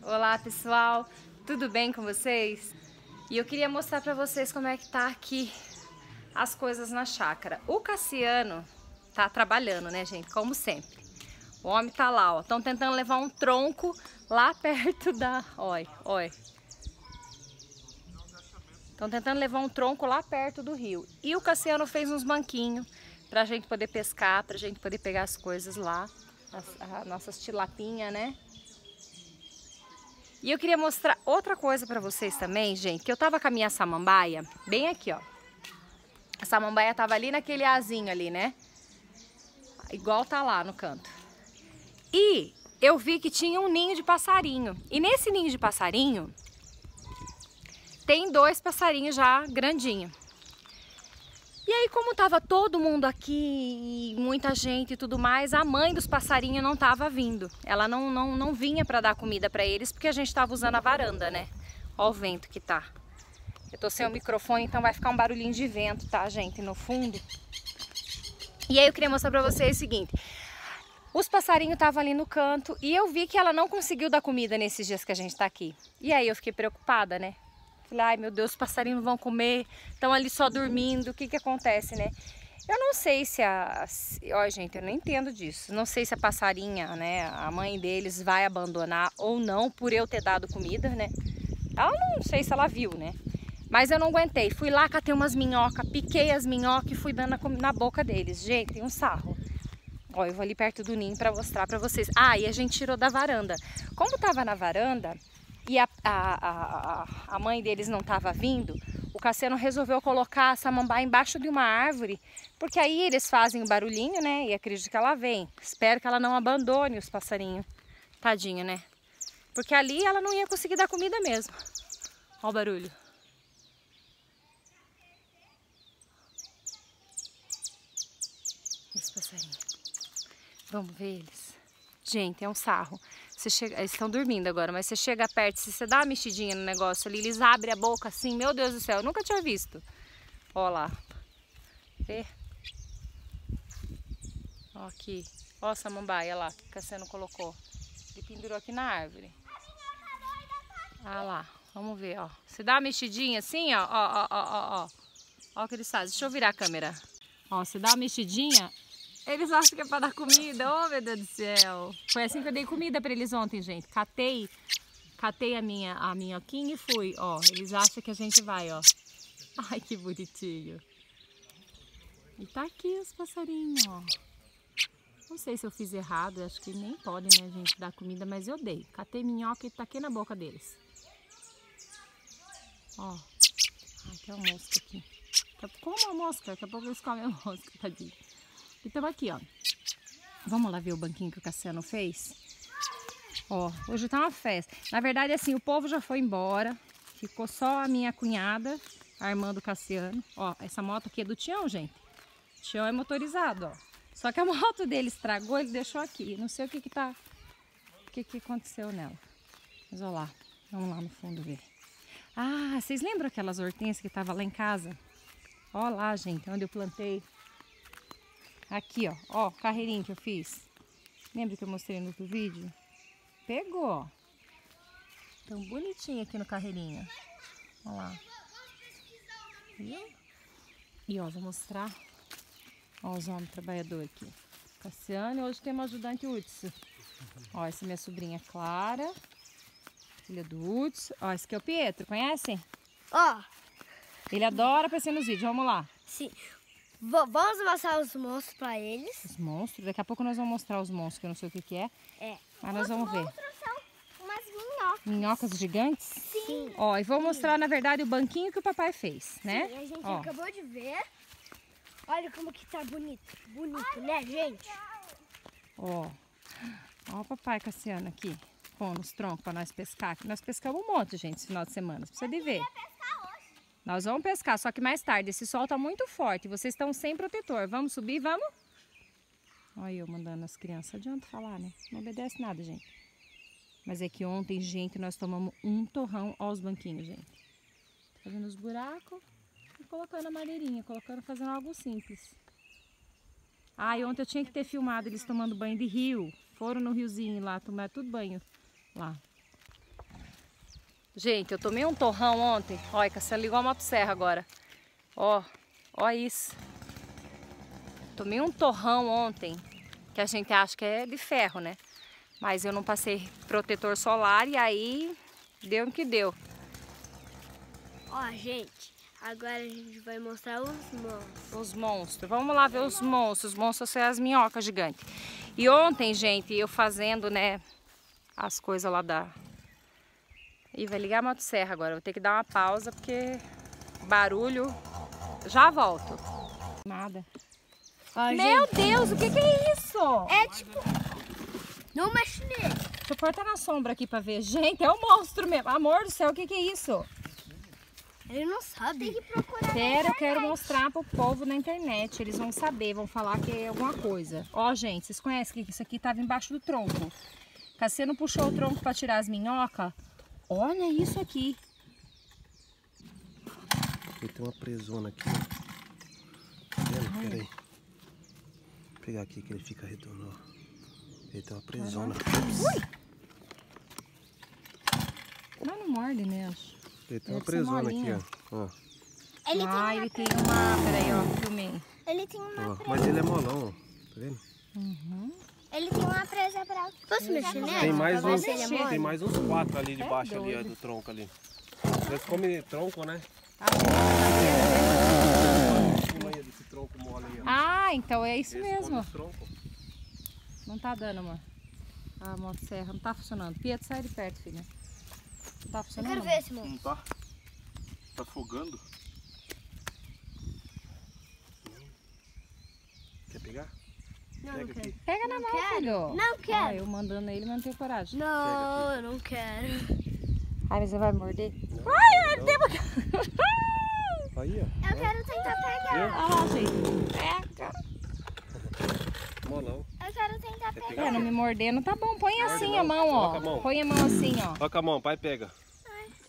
Olá pessoal, tudo bem com vocês? E eu queria mostrar pra vocês como é que tá aqui as coisas na chácara. O Cassiano tá trabalhando, né, gente? Como sempre. O homem tá lá, ó. Estão tentando levar um tronco lá perto da... Olha. Estão tentando levar um tronco lá perto do rio. E o Cassiano fez uns banquinhos pra gente poder pescar, pra gente poder pegar as coisas lá. As nossas tilapinhas, né? E eu queria mostrar outra coisa pra vocês também, gente. Que eu tava com a minha samambaia, bem aqui, ó. A samambaia tava ali naquele azinho ali, né? Igual tá lá no canto. E eu vi que tinha um ninho de passarinho. E nesse ninho de passarinho, tem 2 passarinhos já grandinhos. E aí, como tava todo mundo aqui, muita gente e tudo mais, a mãe dos passarinhos não tava vindo. Ela não vinha para dar comida para eles, porque a gente tava usando a varanda, né? Ó o vento que tá. Eu tô sem o microfone, então vai ficar um barulhinho de vento, tá, gente? No fundo. E aí eu queria mostrar pra vocês o seguinte. Os passarinhos estavam ali no canto e eu vi que ela não conseguiu dar comida nesses dias que a gente tá aqui. E aí eu fiquei preocupada, né? Falei, ai meu Deus, os passarinhos não vão comer, estão ali só dormindo, o que que acontece, né? Eu não sei se ó, gente, eu não entendo disso. Não sei se a passarinha, né, a mãe deles vai abandonar ou não por eu ter dado comida, né? Ela não sei se ela viu, né? Mas eu não aguentei. Fui lá, catei umas minhocas, piquei as minhocas e fui dando na boca deles. Gente, tem um sarro. Ó, eu vou ali perto do ninho pra mostrar pra vocês. Ah, e a gente tirou da varanda. Como tava na varanda e a mãe deles não tava vindo, o Cassiano resolveu colocar a samambaia embaixo de uma árvore, porque aí eles fazem o barulhinho, né? E acredito que ela vem. Espero que ela não abandone os passarinhos. Tadinho, né? Porque ali ela não ia conseguir dar comida mesmo. Ó o barulho. Os passarinhos. Vamos ver eles. Gente, é um sarro. Você chega, eles estão dormindo agora, mas você chega perto, se você dá uma mexidinha no negócio ali, eles abrem a boca assim, meu Deus do céu, eu nunca tinha visto. Ó lá. Vê? Ó aqui. Ó a samambaia lá, que o Cassiano colocou. Ele pendurou aqui na árvore. Ah lá, vamos ver, ó. Você dá uma mexidinha assim, ó, ó. Ó o que eles fazem. Deixa eu virar a câmera. Ó, você dá uma mexidinha... Eles acham que é pra dar comida, oh meu Deus do céu. Foi assim que eu dei comida pra eles ontem, gente. Catei a minhoquinha e fui, ó. Eles acham que a gente vai, ó. Ai, que bonitinho. E tá aqui os passarinhos, ó. Não sei se eu fiz errado, acho que nem pode, né, gente, dar comida, mas eu dei. Catei minhoca e taquei na boca deles. Ó. Ai, tem uma mosca aqui. Como uma mosca? Daqui a pouco eles comem a mosca, tadinho. Então aqui, ó. Vamos lá ver o banquinho que o Cassiano fez? Ó, hoje tá uma festa. Na verdade, assim, o povo já foi embora. Ficou só a minha cunhada, a irmã do Cassiano. Ó, essa moto aqui é do Tião, gente. O Tião é motorizado, ó. Só que a moto dele estragou, ele deixou aqui. Não sei o que que aconteceu nela. Mas ó lá, vamos lá no fundo ver. Ah, vocês lembram aquelas hortênsias que tava lá em casa? Ó lá, gente, onde eu plantei. Aqui, ó, ó, carreirinho que eu fiz. Lembra que eu mostrei no outro vídeo? Pegou, ó. Tão bonitinho aqui no carreirinho. Olha lá. Viu? E ó, vou mostrar. Ó os homens trabalhadores aqui. Cassiano, e hoje tem uma ajudante Hudson. Ó, essa é minha sobrinha Clara. Filha do Hudson. Ó, esse aqui é o Pietro, conhecem? Ó. Ele adora aparecer nos vídeos, vamos lá. Sim. Vamos mostrar os monstros pra eles. Os monstros? Daqui a pouco nós vamos mostrar os monstros, que eu não sei o que que é. É. Mas nós vamos ver. São umas minhocas. Minhocas gigantes? Sim. Ó, e vou mostrar, na verdade, o banquinho que o papai fez, né? Sim, a gente ó. acabou de ver. Olha como que tá bonito. Bonito, né, gente? Ó. Ó o papai Cassiano aqui, com os troncos para nós pescar. Nós pescamos um monte, gente, esse final de semana. Precisa de ver. Nós vamos pescar, só que mais tarde. Esse sol tá muito forte. Vocês estão sem protetor. Vamos subir, vamos? Olha eu mandando as crianças. Adianta falar, né? Não obedece nada, gente. Mas é que ontem, gente, nós tomamos um torrão. Ó os banquinhos, gente. Fazendo os buracos e colocando a madeirinha. Fazendo algo simples. Ah, e ontem eu tinha que ter filmado eles tomando banho de rio. Foram no riozinho lá, tomaram tudo banho lá. Gente, eu tomei um torrão ontem. Olha, Cassiano ligou a motosserra agora. Ó isso. Tomei um torrão ontem, que a gente acha que é de ferro, né? Mas eu não passei protetor solar e aí deu o que deu. Ó, gente, agora a gente vai mostrar os monstros. Os monstros. Vamos lá ver os monstros. Os monstros são as minhocas gigantes. E ontem, gente, eu fazendo, né, as coisas lá da... Ih, vai ligar a motosserra agora. Vou ter que dar uma pausa porque barulho... Já volto. Nada. Ó, Meu Deus, o que é isso? é tipo... Não mexe nele. Deixa eu cortar na sombra aqui pra ver. Gente, é um monstro mesmo. Amor do céu, o que é isso? Ele não sabe. Tem que procurar. Sério, eu quero mostrar pro povo na internet. Eles vão saber, vão falar que é alguma coisa. Ó, gente, vocês conhecem que isso aqui tava embaixo do tronco. Cassiano puxou o tronco pra tirar as minhocas. Olha isso aqui. Ele tem uma presona aqui, ó. Tá vendo? Pera aí. Vou pegar aqui que ele fica redondo, ó. Ele tem uma presona. Ui! Mas não morde mesmo. Ele tem uma Deve ser presona aqui, molinho. ó. Ele tem uma... Peraí, ó, filmei. Ele tem uma Ó, presa. mas ele é molão, ó. Tá vendo? Ele tem uma presa pra... Posso mexer nele? Tem mais Pra ver uns, se ele é mole? tem mais uns 4 ali É debaixo ali, ó, doido. do tronco ali. Eles comem tronco, né? Em cima aí desse tronco mole aí, ó. Ah, então é isso Eles mesmo. comem os troncos. Não tá dando, amor. A motosserra não tá funcionando. Pietro, sai de perto, filha. Não tá Eu funcionando. quero ver esse monstro. Não tá? Tá afogando? Quer pegar? Não, Pega não quero. aqui. Pega na Não mão, quero. filho. Não quero. Ah, eu mandando ele, mas não tenho coragem. Não, eu não quero. Ai, mas você vai morder? Não, Ai, não. mordeu. Aí, ó. Eu quero tentar pegar. Olha lá, gente. Pega. Molão. Eu quero tentar Quer pegar. pegar? É, não me mordendo, tá bom. Põe Morde assim não. a mão, Coloca ó. a mão. Põe a mão assim, ó. Coloca a mão, pai pega.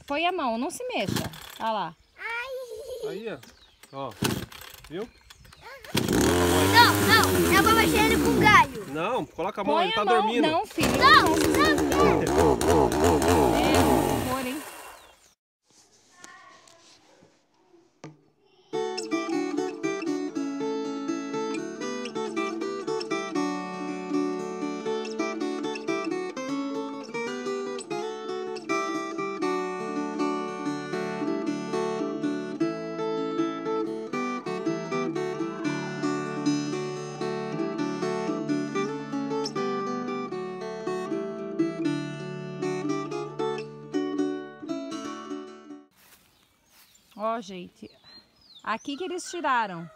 Põe a mão, não se mexa. Olha lá. Aí, ó. Ó. Viu? Não, eu vou mexer ele com galho. Não, coloca a mão, Põe ele a tá mão. dormindo. Não, filho. Não É, quero. por favor, hein. Ó, gente. Aqui que eles tiraram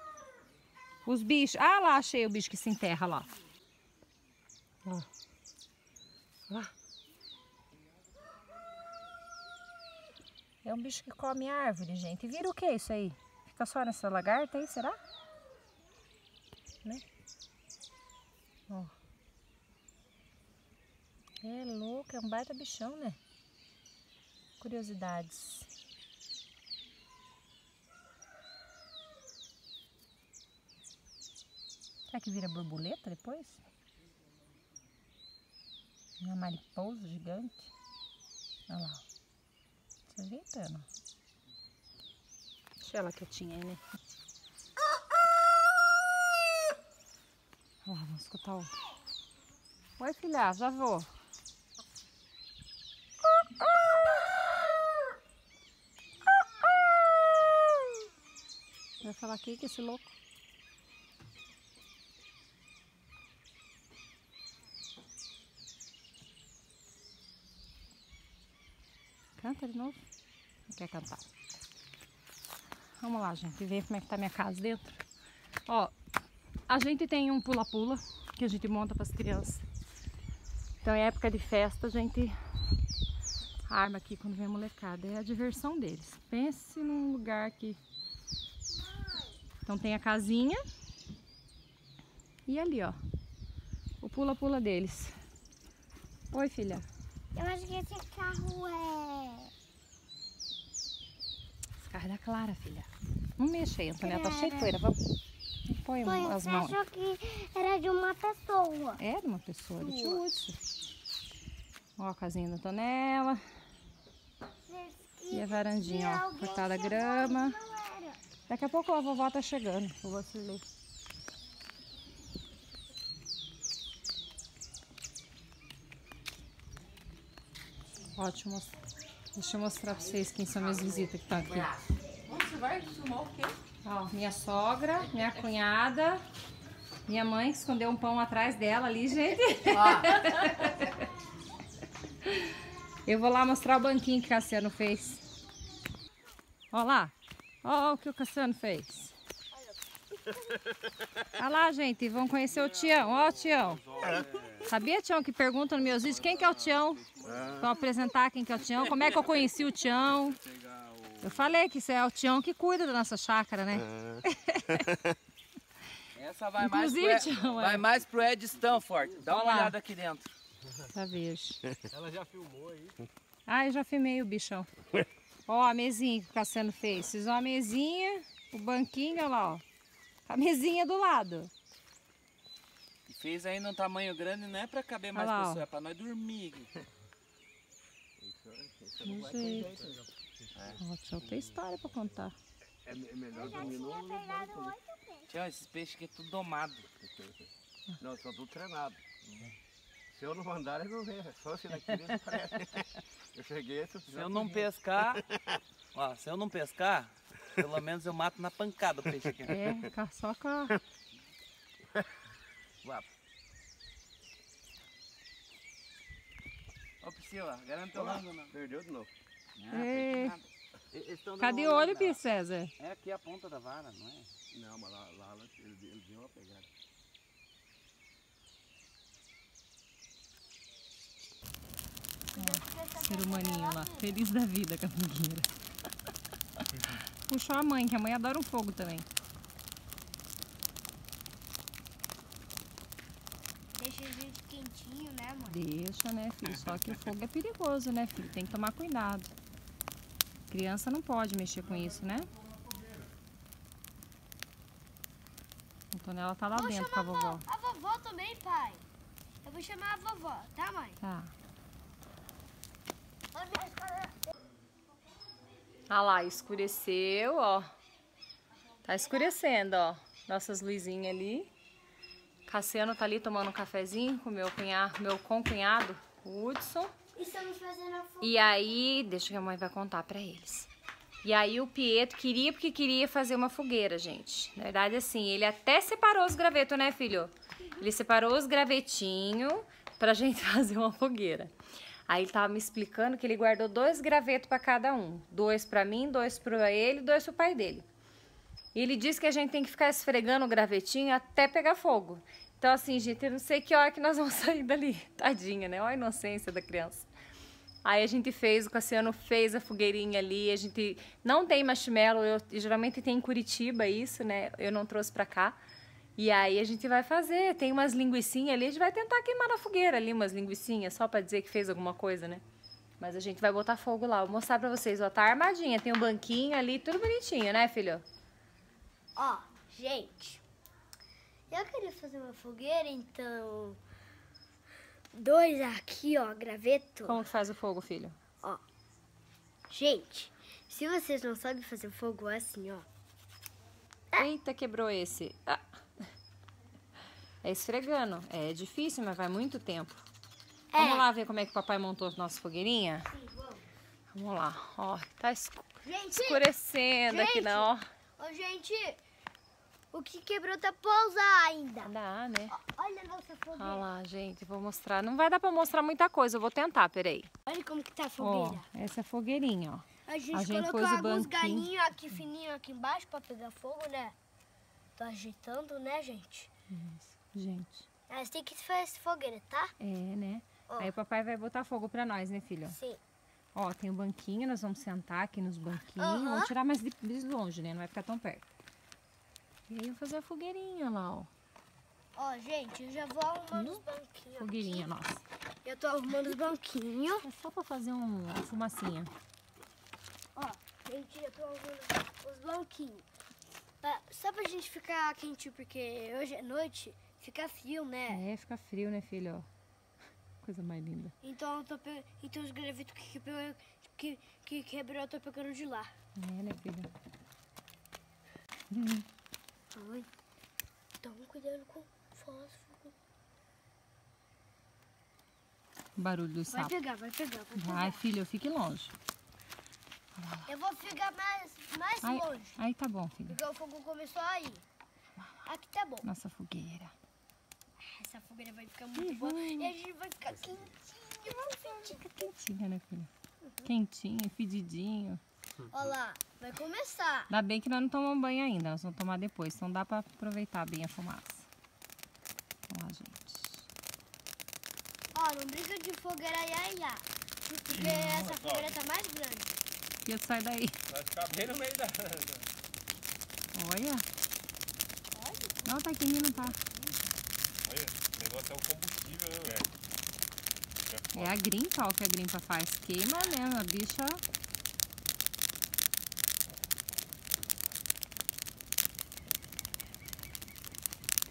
os bichos. Ah, lá achei o bicho que se enterra lá. Ó. Lá. É um bicho que come árvore, gente. E vira o que isso aí? Fica só nessa lagarta aí, será? Né? Ó. É louco, é um baita bichão, né? Curiosidades. Será que vira borboleta depois? Uma mariposa gigante. Olha lá. Se ajeitando. Deixa ela quietinha aí, né? Olha lá, vamos escutar o... Oi, filha, já vou. Vai falar aqui que esse louco. Canta de novo? Não quer cantar. Vamos lá, gente, ver como é que tá minha casa dentro. Ó, a gente tem um pula-pula que a gente monta para as crianças. Então, em época de festa, a gente arma aqui quando vem a molecada. É a diversão deles. Pense num lugar que... Então, tem a casinha. E ali, ó, o pula-pula deles. Oi, filha. Eu acho que esse carro é... Esse carro é da Clara, filha. Não mexa aí, Antônia. Tá cheio de poeira. Vamos. Põe as Você mãos. achou que era de uma pessoa. É de uma pessoa, do tio Hudson. Ó a casinha da Antonella. Você E a varandinha, ó, cortada a grama. Daqui a pouco a vovó tá chegando. Vovó Cirlei. Ótimo. Deixa eu mostrar pra vocês quem são minhas visitas que estão aqui. Você vai filmar o quê? Ó, minha sogra, minha cunhada, minha mãe que escondeu um pão atrás dela ali, gente. Eu vou lá mostrar o banquinho que o Cassiano fez. Ó lá. Ó o que o Cassiano fez. Olha lá, gente. Vamos conhecer o Tião. Ó o Tião. Sabia, Tião, que perguntam nos meus vídeos quem que é o Tião? Vou apresentar quem que é o Tião. Como é que eu conheci o Tião? Eu falei que isso é o Tião que cuida da nossa chácara, né? Essa vai, Inclusive, mais pro Ed Stanford. Dá uma olhada aqui dentro. Já vejo. Ela já filmou aí? Ah, eu já filmei o bichão. Ó, a mesinha que o Cassiano fez. Fiz uma mesinha, o banquinho, olha lá, ó. A mesinha do lado. E fez aí num tamanho grande, não é pra caber mais Olha lá, ó. pessoas, é pra nós dormir. Não sei. Ó, o Tião tem história pra contar. É melhor dormir no... Tchau, esses peixes aqui é tudo domado. Não, são tudo treinados. Se eu não mandar, eles não vêm. É só se daqui eles aparecem. Eu cheguei... Se eu não pescar, ó, se eu não pescar, pelo menos eu mato na pancada o peixe aqui. É, só com a... Guapo. Ó, Priscila, garante o rango não. Perdeu de novo. É. Eles tão Cadê dando o uma olho, olhada. Pi, César? É aqui a ponta da vara, não é? Não, mas lá eles deu uma pegada. Ser humaninho lá, feliz da vida com a fogueira. Puxou a mãe, que a mãe adora um fogo também. Deixa a gente quentinho, né, mãe? Deixa, né, filho? Só que o fogo é perigoso, né, filho? Tem que tomar cuidado. Criança não pode mexer com isso, né? A Antonella tá lá Vou dentro com a chamar vovó. a vovó também, pai. Eu vou chamar a vovó, tá, mãe? Tá. Ah lá, escureceu, ó. Tá escurecendo, ó. Nossas luzinhas ali. Cassiano tá ali tomando um cafezinho com meu concunhado, o Hudson. Estamos fazendo a fogueira. E aí, deixa que a mãe vai contar pra eles. E aí o Pietro queria porque queria fazer uma fogueira, gente. Na verdade, assim, ele até separou os gravetos, né, filho? Ele separou os gravetinhos pra gente fazer uma fogueira. Aí ele tava me explicando que ele guardou 2 gravetos pra cada um. 2 pra mim, 2 pra ele e 2 pro pai dele. E ele disse que a gente tem que ficar esfregando o gravetinho até pegar fogo. Então, assim, gente, eu não sei que hora que nós vamos sair dali. Tadinha, né? Olha a inocência da criança. Aí a gente fez, o Cassiano fez a fogueirinha ali. A gente não tem marshmallow, geralmente tem em Curitiba isso, né? Eu não trouxe pra cá. E aí a gente vai fazer, tem umas linguicinhas ali, a gente vai tentar queimar na fogueira ali, umas linguicinhas, só pra dizer que fez alguma coisa, né? Mas a gente vai botar fogo lá, vou mostrar pra vocês, ó, tá armadinha, tem um banquinho ali, tudo bonitinho, né, filho? Ó, gente, eu queria fazer uma fogueira, então... 2 aqui, ó, graveto. Como que faz o fogo, filho? Ó, gente, se vocês não sabem fazer fogo assim, ó. Eita, quebrou esse. Ah. É esfregando, é difícil, mas vai muito tempo. Vamos lá ver como é que o papai montou a nossa fogueirinha? Sim, vamos. Vamos lá, ó, tá Gente, escurecendo aqui, não, ó. Ô, gente, o que quebrou tá pra usar ainda. Dá, né? Olha a nossa fogueira. Olha lá, gente, vou mostrar. Não vai dar pra mostrar muita coisa, eu vou tentar, peraí. Olha como que tá a Ó, fogueira. essa é a fogueirinha, ó. A gente pôs colocou o alguns banquinho. galinhos aqui fininhos aqui embaixo pra pegar fogo, né? Tô ajeitando, né, gente? Isso, gente. Mas tem que fazer essa fogueira, tá? É, né? Ó. Aí o papai vai botar fogo pra nós, né, filho? Sim. Ó, tem o banquinho, nós vamos sentar aqui nos banquinhos. Aham. Vamos tirar mais de longe, né? Não vai ficar tão perto. E aí eu vou fazer a fogueirinha lá, ó. Ó, gente, eu já vou arrumando os banquinhos. Fogueirinha nossa. Eu tô arrumando os banquinhos. É só pra fazer uma fumacinha. Ó, gente, eu tô arrumando os banquinhos. Só pra gente ficar quentinho, porque hoje é noite, fica frio, né? É, fica frio, né, filho? Ó. coisa mais linda. Então, então os gravetos que quebrou, eu tô pegando de lá. É, né, filha? Ai, toma cuidado com o fósforo. Barulho do sapo. Vai pegar. Vai, filha, fique longe. Eu vou ficar mais Ai, longe. aí tá bom, filha. Porque o fogo começou aí. Aqui tá bom. Nossa fogueira. Essa fogueira vai ficar muito boa. E a gente vai ficar quentinho. Fica quentinha, né, filha? Quentinho, fedidinho. Olha lá, vai começar. Ainda bem que nós não tomamos banho ainda, nós vamos tomar depois. Então dá pra aproveitar bem a fumaça. Olha lá, gente. Ó, não brinca de fogueira iaiá. Porque essa fogueira tá mais grande. Filha, sai daí. Vai ficar bem no meio da... Olha. Não, tá aqui, não tá. Olha, o negócio é o combustível, né, velho? É a grimpa, ó, o que a grimpa faz. Queima mesmo, a bicha.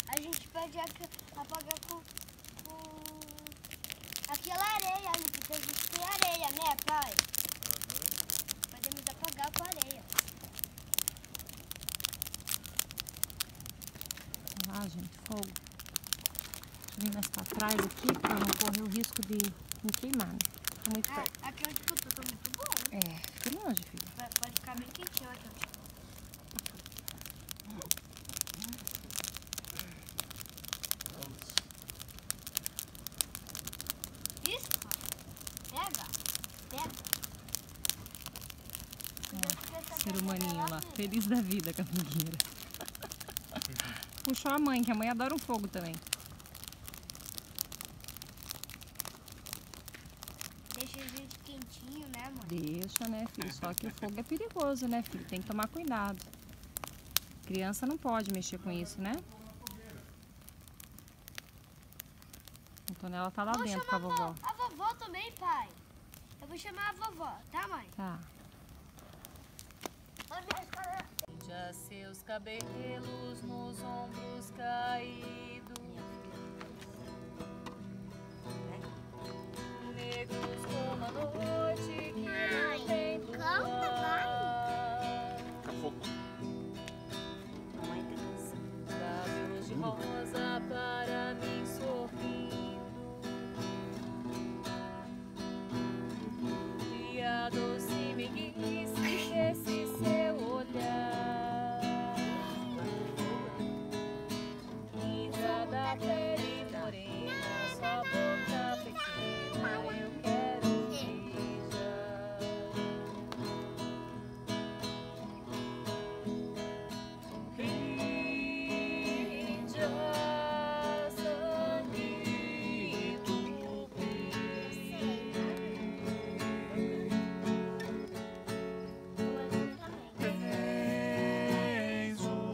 A gente pode apagar com aquela areia ali, porque a gente tem areia, né, pai? Podemos apagar com areia. Olha lá, gente, fogo. Deixa eu vir mais pra trás aqui pra não correr o risco de me queimar, né? Tá muito perto. Aqui onde que eu tô, tá muito bom. É, fique longe, filha. Pode ficar bem quentinho aqui, ó. Isso, pega. Ser humaninho lá, feliz da vida com a fogueira. Puxou a mãe, que a mãe adora um fogo também. Deixa a gente quentinho, né, mãe? Deixa, né, filho? Só que o fogo é perigoso, né, filho? Tem que tomar cuidado. Criança não pode mexer com isso, né? A Antonella tá lá Vou dentro com a chamar vovó. a vovó também, pai. Eu vou chamar a vovó, tá, mãe? Tá. Já seus cabelos nos ombros caídos, negros como a noite que não tem luar. Lábios de rosa para mim sorrindo, e a doce meiguice desse seu olhar, linda da pele morena, sua boca pequena, eu quero beijar. Brinde sangue do Tens o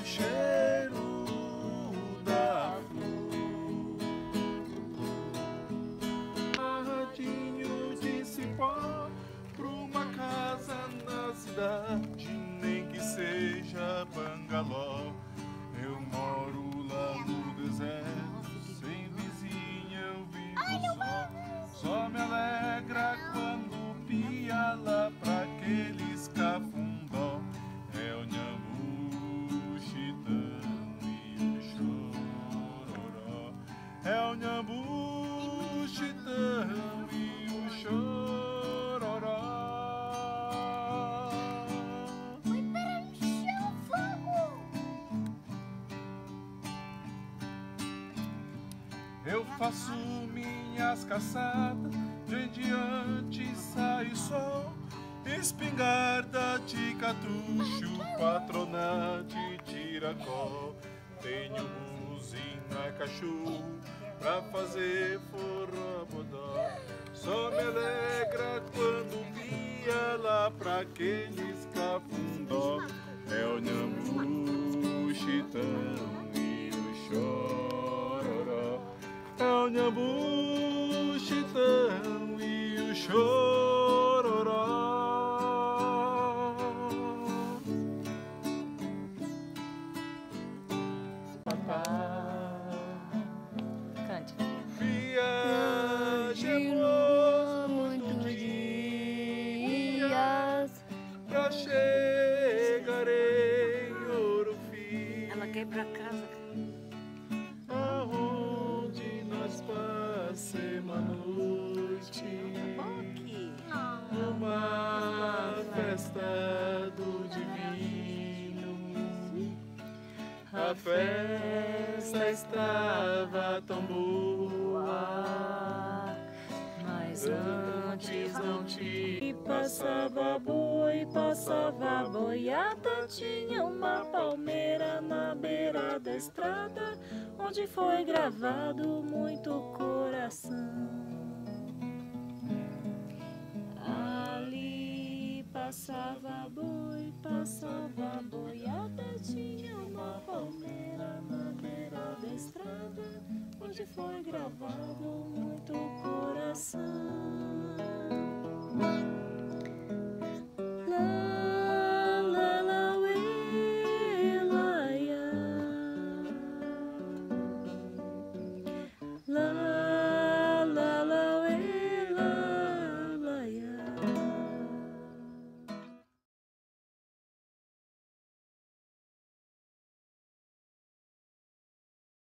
cheiro da flor, radinho de cipó pra uma casa na cidade, nem que seja bangalô. Eu moro lá no deserto, sem vizinha eu vivo só me alegra quando pia lá pra aqueles cafundó. É o Nhambu, Chitão e o Chororó. É o Nhambu, Chitão e o Chororó. Foi para no chão, fogo! Eu faço minhas caçadas, de diante sai o sol, espingarda de catucho, patronate, tiracol. Tenho buzina, cachorro, pra fazer forró bodó. Só me alegra quando via lá pra aqueles cafundó. É o Nhambu, Chitão e o Chororó. É o Nhambu, Chitão e o Chororó. Cante. Via a festa estava tão boa. Mas antes não tinha. Passava boi, passava boiada. Tinha uma palmeira na beira da estrada, onde foi gravado muito coração. Ali passava boi, passava boiada. Tinha uma palmeira na beira da estrada, onde foi gravado muito coração.